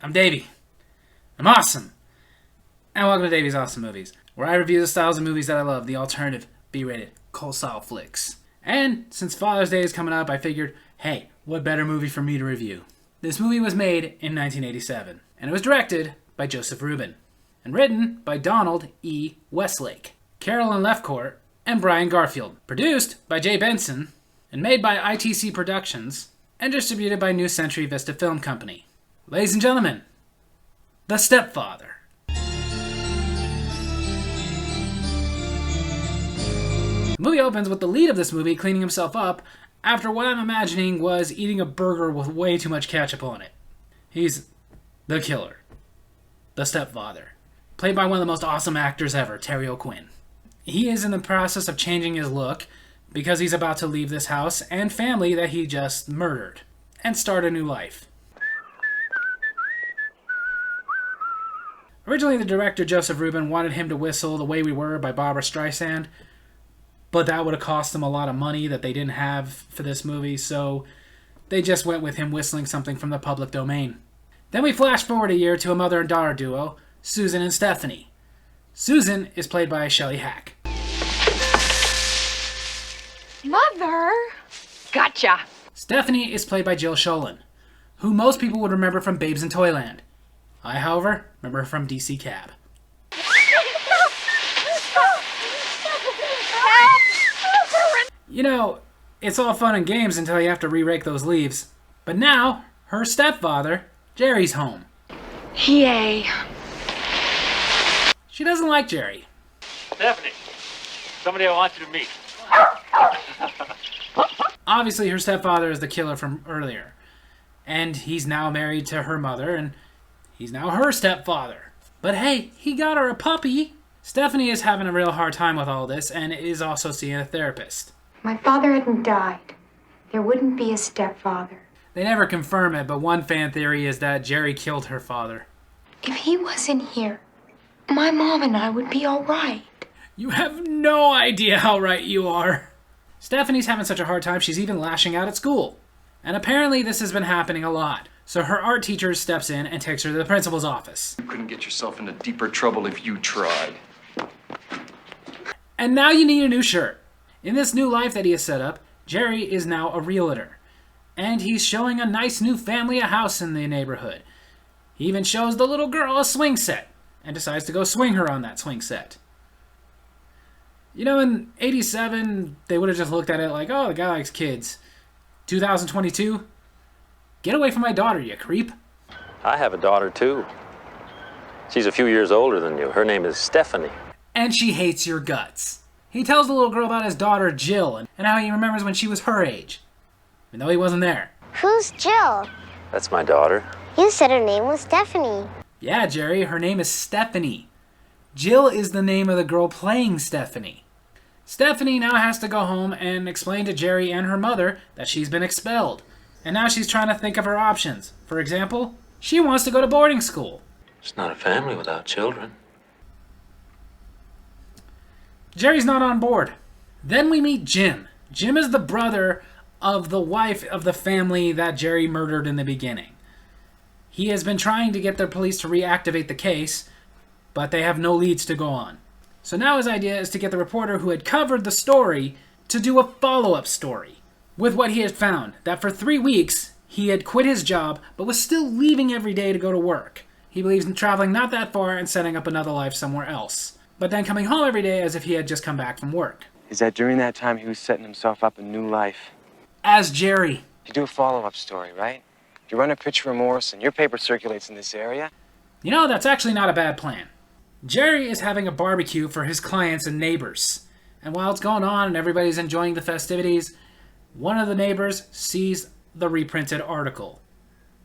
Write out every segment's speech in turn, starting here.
I'm Davy. I'm awesome. And welcome to Davy's Awesome Movies, where I review the styles of movies that I love, the alternative, B-rated, cult-style flicks. And since Father's Day is coming up, I figured, hey, what better movie for me to review? This movie was made in 1987, and it was directed by Joseph Rubin, and written by Donald E. Westlake, Carolyn Lefcourt, and Brian Garfield. Produced by Jay Benson, and made by ITC Productions, and distributed by New Century Vista Film Company. Ladies and gentlemen, The Stepfather. The movie opens with the lead of this movie cleaning himself up after what I'm imagining was eating a burger with way too much ketchup on it. He's the killer. The Stepfather. Played by one of the most awesome actors ever, Terry O'Quinn. He is in the process of changing his look because he's about to leave this house and family that he just murdered and start a new life. Originally, the director, Joseph Rubin, wanted him to whistle The Way We Were by Barbra Streisand, but that would have cost them a lot of money that they didn't have for this movie, so they just went with him whistling something from the public domain. Then we flash forward a year to a mother and daughter duo, Susan and Stephanie. Susan is played by Shelley Hack. Mother! Gotcha! Stephanie is played by Jill Schoelen, who most people would remember from Babes in Toyland. I, however, remember her from DC Cab. You know, it's all fun and games until you have to re-rake those leaves. But now, her stepfather, Jerry's home. Yay. She doesn't like Jerry. Stephanie, somebody I want you to meet. Obviously, her stepfather is the killer from earlier. And he's now married to her mother, and he's now her stepfather. But hey, he got her a puppy. Stephanie is having a real hard time with all this, and is also seeing a therapist. My father hadn't died. There wouldn't be a stepfather. They never confirm it, but one fan theory is that Jerry killed her father. If he wasn't here, my mom and I would be all right. You have no idea how right you are. Stephanie's having such a hard time, she's even lashing out at school. And apparently this has been happening a lot. So her art teacher steps in and takes her to the principal's office. You couldn't get yourself into deeper trouble if you tried. And now you need a new shirt. In this new life that he has set up, Jerry is now a realtor. And he's showing a nice new family a house in the neighborhood. He even shows the little girl a swing set and decides to go swing her on that swing set. You know, in 87, they would have just looked at it like, oh, the guy likes kids. 2022? Get away from my daughter, you creep. I have a daughter, too. She's a few years older than you. Her name is Stephanie. And she hates your guts. He tells the little girl about his daughter, Jill, and how he remembers when she was her age, even though he wasn't there. Who's Jill? That's my daughter. You said her name was Stephanie. Yeah, Jerry, her name is Stephanie. Jill is the name of the girl playing Stephanie. Stephanie now has to go home and explain to Jerry and her mother that she's been expelled. And now she's trying to think of her options. For example, she wants to go to boarding school. It's not a family without children. Jerry's not on board. Then we meet Jim. Jim is the brother of the wife of the family that Jerry murdered in the beginning. He has been trying to get the police to reactivate the case, but they have no leads to go on. So now his idea is to get the reporter who had covered the story to do a follow-up story with what he had found, that for 3 weeks he had quit his job but was still leaving every day to go to work. He believes in traveling not that far and setting up another life somewhere else, but then coming home every day as if he had just come back from work. Is that during that time he was setting himself up a new life? As Jerry. You do a follow-up story, right? You run a Pitch Remorse and your paper circulates in this area. You know, that's actually not a bad plan. Jerry is having a barbecue for his clients and neighbors. And while it's going on and everybody's enjoying the festivities, one of the neighbors sees the reprinted article.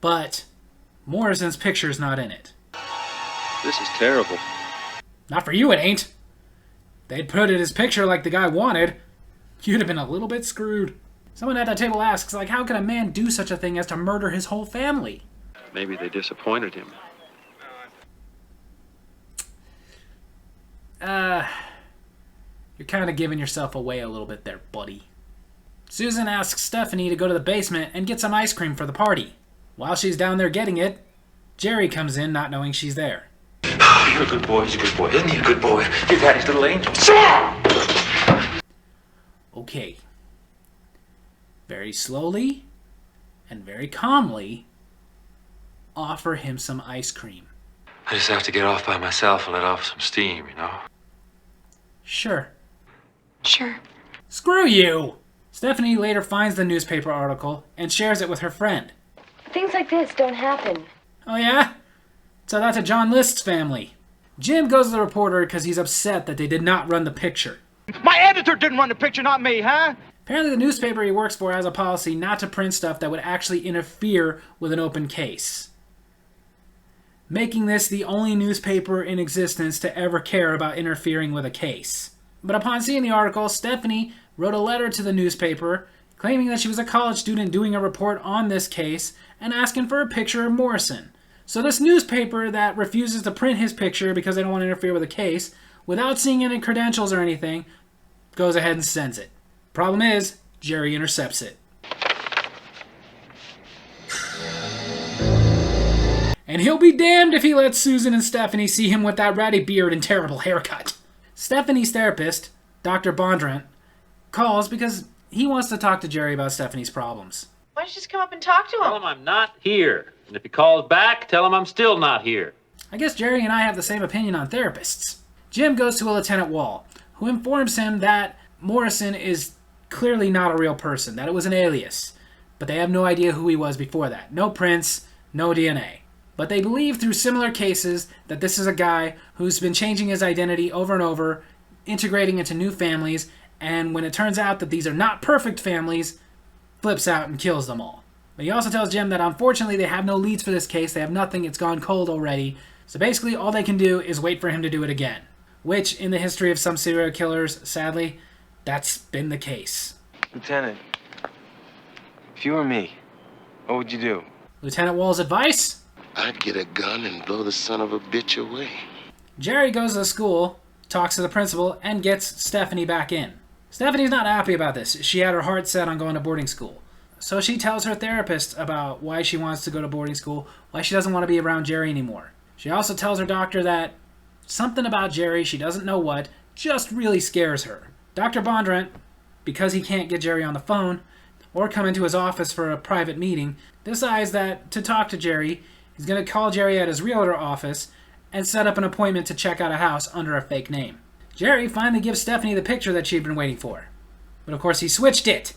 But Morrison's picture's not in it. This is terrible. Not for you, it ain't. They'd put it his picture like the guy wanted. You'd have been a little bit screwed. Someone at that table asks, like, how can a man do such a thing as to murder his whole family? Maybe they disappointed him. You're kind of giving yourself away a little bit there, buddy. Susan asks Stephanie to go to the basement and get some ice cream for the party. While she's down there getting it, Jerry comes in not knowing she's there. You're a good boy. He's a good boy. Isn't he a good boy? Your daddy's little angel. Okay. Very slowly and very calmly offer him some ice cream. I just have to get off by myself and let off some steam, you know? Sure. Sure. Screw you! Stephanie later finds the newspaper article and shares it with her friend. Things like this don't happen. Oh yeah? So that's a John List's family. Jim goes to the reporter because he's upset that they did not run the picture. My editor didn't run the picture, not me, huh? Apparently the newspaper he works for has a policy not to print stuff that would actually interfere with an open case, making this the only newspaper in existence to ever care about interfering with a case. But upon seeing the article, Stephanie wrote a letter to the newspaper claiming that she was a college student doing a report on this case and asking for a picture of Morrison. So this newspaper that refuses to print his picture because they don't want to interfere with the case, without seeing any credentials or anything, goes ahead and sends it. Problem is, Jerry intercepts it. And he'll be damned if he lets Susan and Stephanie see him with that ratty beard and terrible haircut. Stephanie's therapist, Dr. Bondurant, calls because he wants to talk to Jerry about Stephanie's problems. Why don't you just come up and talk to him? Tell him I'm not here. And if he calls back, tell him I'm still not here. I guess Jerry and I have the same opinion on therapists. Jim goes to a Lieutenant Wall, who informs him that Morrison is clearly not a real person, that it was an alias. But they have no idea who he was before that. No prints, no DNA. But they believe through similar cases that this is a guy who's been changing his identity over and over, integrating into new families, and when it turns out that these are not perfect families, flips out and kills them all. But he also tells Jim that unfortunately they have no leads for this case, they have nothing, it's gone cold already. So basically all they can do is wait for him to do it again. Which, in the history of some serial killers, sadly, that's been the case. Lieutenant, if you were me, what would you do? Lieutenant Wall's advice? I'd get a gun and blow the son of a bitch away. Jerry goes to the school, talks to the principal, and gets Stephanie back in. Stephanie's not happy about this. She had her heart set on going to boarding school. So she tells her therapist about why she wants to go to boarding school, why she doesn't want to be around Jerry anymore. She also tells her doctor that something about Jerry, she doesn't know what, just really scares her. Dr. Bondurant, because he can't get Jerry on the phone or come into his office for a private meeting, decides that to talk to Jerry, he's going to call Jerry at his realtor office and set up an appointment to check out a house under a fake name. Jerry finally gives Stephanie the picture that she'd been waiting for. But of course he switched it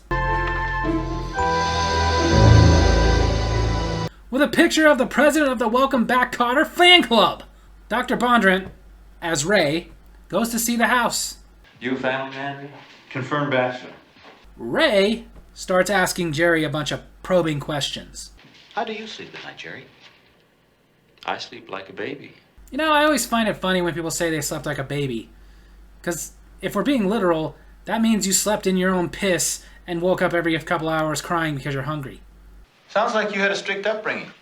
with a picture of the president of the Welcome Back Kotter fan club. Dr. Bondurant, as Ray, goes to see the house. You a family man? Confirmed bachelor. Ray starts asking Jerry a bunch of probing questions. How do you sleep at night, Jerry? I sleep like a baby. You know, I always find it funny when people say they slept like a baby. Because if we're being literal, that means you slept in your own piss and woke up every couple hours crying because you're hungry. Sounds like you had a strict upbringing.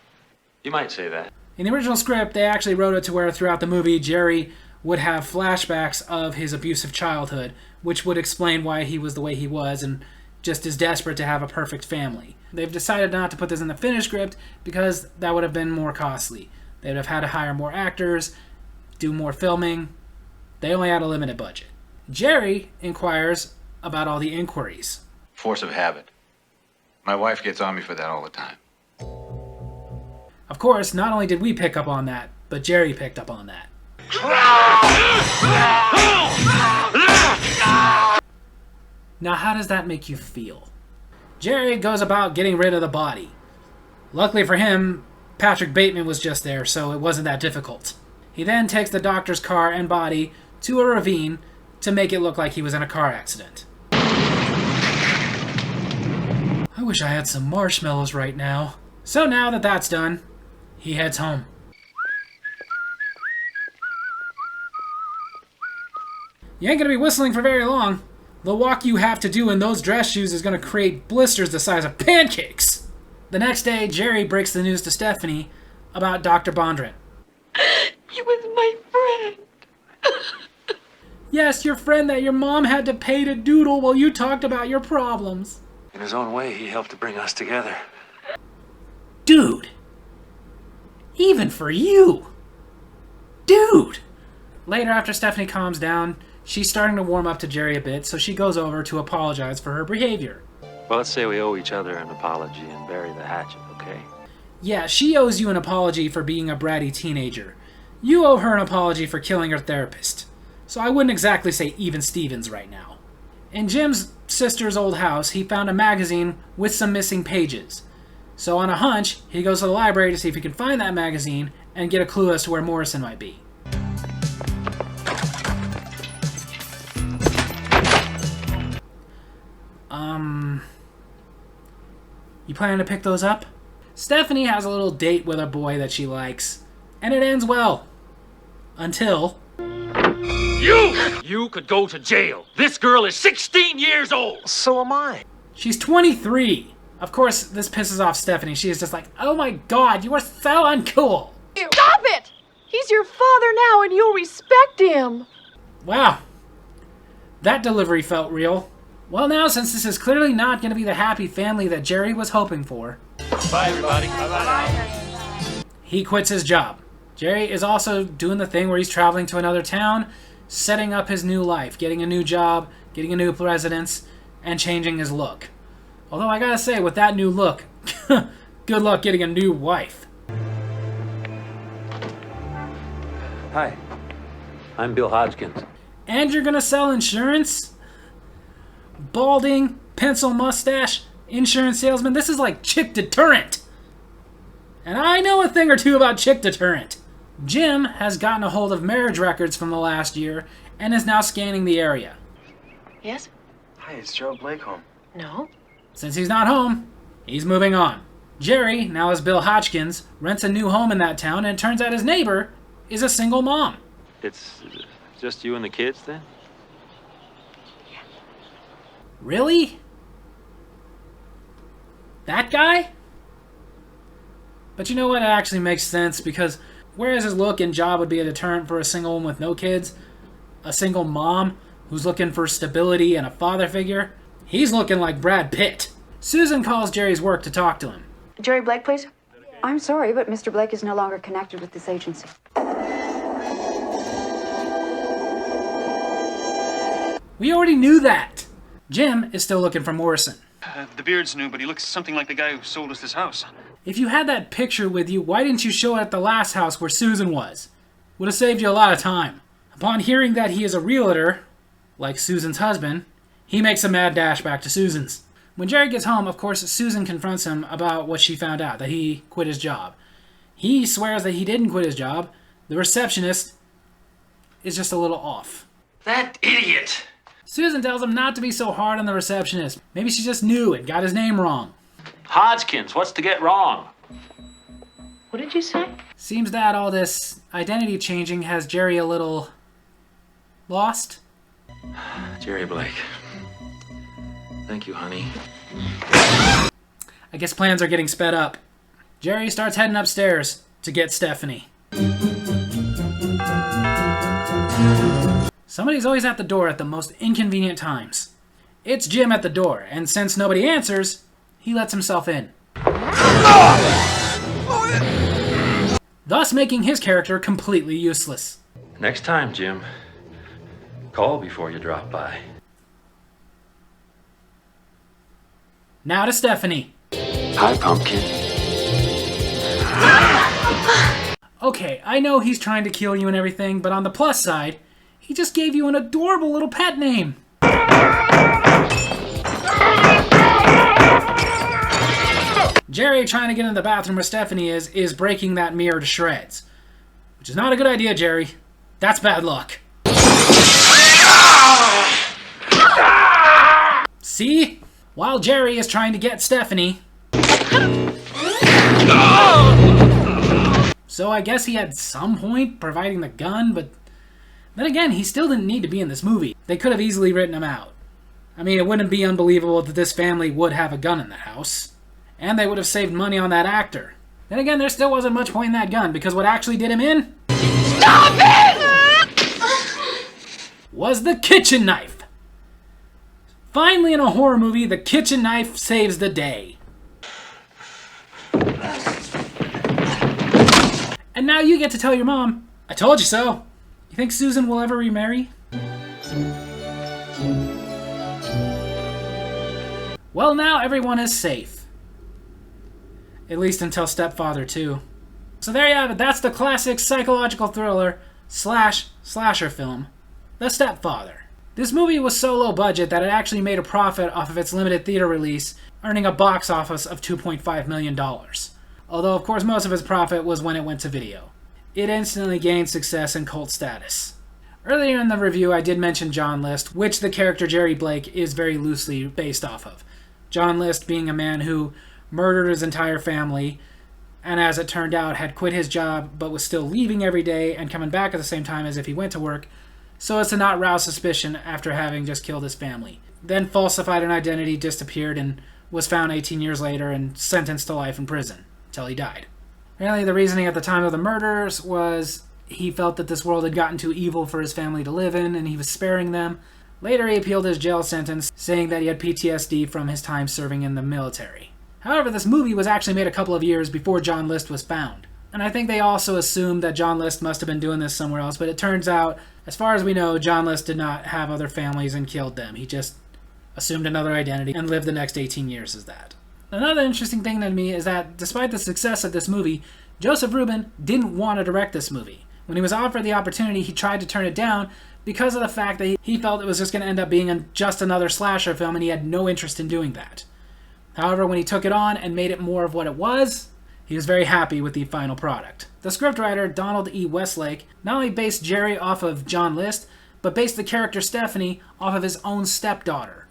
You might say that. In the original script, they actually wrote it to where throughout the movie, Jerry would have flashbacks of his abusive childhood, which would explain why he was the way he was and just is desperate to have a perfect family. They've decided not to put this in the finished script because that would have been more costly. They would have had to hire more actors, do more filming. They only had a limited budget. Jerry inquires about all the inquiries. Force of habit. My wife gets on me for that all the time. Of course, not only did we pick up on that, but Jerry picked up on that. Now, how does that make you feel? Jerry goes about getting rid of the body. Luckily for him, Patrick Bateman was just there, so it wasn't that difficult. He then takes the doctor's car and body to a ravine to make it look like he was in a car accident. I wish I had some marshmallows right now. So now that that's done, he heads home. You ain't gonna be whistling for very long. The walk you have to do in those dress shoes is gonna create blisters the size of pancakes. The next day, Jerry breaks the news to Stephanie about Dr. Bondurant. He was my friend. Yes, your friend that your mom had to pay to doodle while you talked about your problems. In his own way, he helped to bring us together. Dude, Even for you. Dude! Later, after Stephanie calms down, she's starting to warm up to Jerry a bit, so she goes over to apologize for her behavior. Well, let's say we owe each other an apology and bury the hatchet, okay? Yeah, she owes you an apology for being a bratty teenager. You owe her an apology for killing her therapist. So I wouldn't exactly say even Stevens right now. In Jim's sister's old house, he found a magazine with some missing pages. So on a hunch, he goes to the library to see if he can find that magazine and get a clue as to where Morrison might be. You planning to pick those up? Stephanie has a little date with a boy that she likes, and it ends well. Until... You could go to jail. This girl is 16 years old. So am I. She's 23. Of course, this pisses off Stephanie. She is just like, oh my god, you are so uncool. Stop it! He's your father now and you'll respect him. Wow. That delivery felt real. Well now, since this is clearly not going to be the happy family that Jerry was hoping for... Bye, everybody. Bye-bye. He quits his job. Jerry is also doing the thing where he's traveling to another town, setting up his new life, getting a new job, getting a new residence, and changing his look. Although I gotta say, with that new look, good luck getting a new wife. Hi, I'm Bill Hodgkins. And you're gonna sell insurance? Balding, pencil mustache, insurance salesman. This is like Chick Deterrent. And I know a thing or two about Chick Deterrent. Jim has gotten a hold of marriage records from the last year and is now scanning the area. Yes? Hi, it's Gerald Blake home. No? Since he's not home, he's moving on. Jerry, now as Bill Hodgkins, rents a new home in that town, and it turns out his neighbor is a single mom. It's just you and the kids, then? Really? That guy? But you know what? It actually makes sense, because whereas his look and job would be a deterrent for a single woman with no kids, a single mom who's looking for stability and a father figure, he's looking like Brad Pitt. Susan calls Jerry's work to talk to him. Jerry Blake, please. I'm sorry, but Mr. Blake is no longer connected with this agency. We already knew that. Jim is still looking for Morrison. The beard's new, but he looks something like the guy who sold us this house. If you had that picture with you, why didn't you show it at the last house where Susan was? Would have saved you a lot of time. Upon hearing that he is a realtor, like Susan's husband, he makes a mad dash back to Susan's. When Jerry gets home, of course, Susan confronts him about what she found out, that he quit his job. He swears that he didn't quit his job. The receptionist is just a little off. That idiot! Susan tells him not to be so hard on the receptionist. Maybe she just knew and got his name wrong. Hodgkins, what's to get wrong? What did you say? Seems that all this identity changing has Jerry a little... lost? Jerry Blake. Thank you, honey. I guess plans are getting sped up. Jerry starts heading upstairs to get Stephanie. Somebody's always at the door at the most inconvenient times. It's Jim at the door, and since nobody answers, he lets himself in. Thus making his character completely useless. Next time, Jim, call before you drop by. Now to Stephanie. Hi, Pumpkin. Okay, I know he's trying to kill you and everything, but on the plus side, he just gave you an adorable little pet name. Jerry, trying to get in the bathroom where Stephanie is breaking that mirror to shreds. Which is not a good idea, Jerry. That's bad luck. See? While Jerry is trying to get Stephanie... So I guess he had some point providing the gun, but... Then again, he still didn't need to be in this movie. They could have easily written him out. I mean, it wouldn't be unbelievable that this family would have a gun in the house. And they would have saved money on that actor. Then again, there still wasn't much point in that gun, because what actually did him in... Stop it! Was the kitchen knife. Finally, in a horror movie, the kitchen knife saves the day. And now you get to tell your mom, I told you so. You think Susan will ever remarry? Well, now everyone is safe. At least until Stepfather 2. So there you have it. That's the classic psychological thriller slasher film, The Stepfather. This movie was so low budget that it actually made a profit off of its limited theater release, earning a box office of $2.5 million. Although, of course, most of its profit was when it went to video. It instantly gained success and cult status. Earlier in the review, I did mention John List, which the character Jerry Blake is very loosely based off of. John List being a man who murdered his entire family, and as it turned out, had quit his job but was still leaving every day and coming back at the same time as if he went to work, so as to not rouse suspicion after having just killed his family. Then falsified an identity, disappeared, and was found 18 years later and sentenced to life in prison, till he died. Apparently the reasoning at the time of the murders was he felt that this world had gotten too evil for his family to live in, and he was sparing them. Later he appealed his jail sentence, saying that he had PTSD from his time serving in the military. However, this movie was actually made a couple of years before John List was found. And I think they also assumed that John List must have been doing this somewhere else, but it turns out, as far as we know, John List did not have other families and killed them. He just assumed another identity and lived the next 18 years as that. Another interesting thing to me is that, despite the success of this movie, Joseph Rubin didn't want to direct this movie. When he was offered the opportunity, he tried to turn it down because of the fact that he felt it was just going to end up being just another slasher film, and he had no interest in doing that. However, when he took it on and made it more of what it was, he was very happy with the final product. The scriptwriter, Donald E. Westlake, not only based Jerry off of John List, but based the character Stephanie off of his own stepdaughter,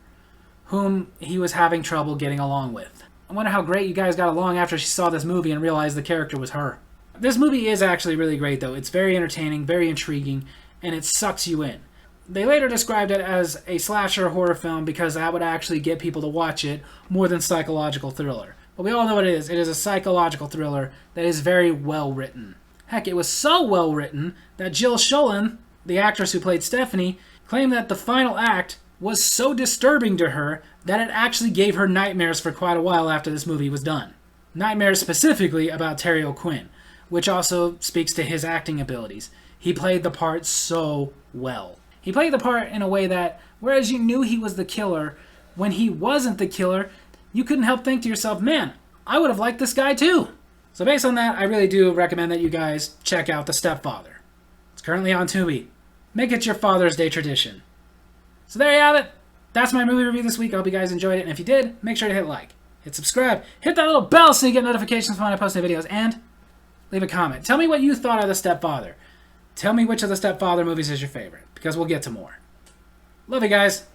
whom he was having trouble getting along with. I wonder how great you guys got along after she saw this movie and realized the character was her. This movie is actually really great, though. It's very entertaining, very intriguing, and it sucks you in. They later described it as a slasher horror film because that would actually get people to watch it more than psychological thriller. But we all know what it is. It is a psychological thriller that is very well written. Heck, it was so well written that Jill Schoelen, the actress who played Stephanie, claimed that the final act was so disturbing to her that it actually gave her nightmares for quite a while after this movie was done. Nightmares specifically about Terry O'Quinn, which also speaks to his acting abilities. He played the part so well. He played the part in a way that, whereas you knew he was the killer, when he wasn't the killer, you couldn't help think to yourself, man, I would have liked this guy too. So based on that, I really do recommend that you guys check out The Stepfather. It's currently on Tubi. Make it your Father's Day tradition. So there you have it. That's my movie review this week. I hope you guys enjoyed it. And if you did, make sure to hit like, hit subscribe, hit that little bell so you get notifications when I post new videos, and leave a comment. Tell me what you thought of The Stepfather. Tell me which of the Stepfather movies is your favorite, because we'll get to more. Love you guys.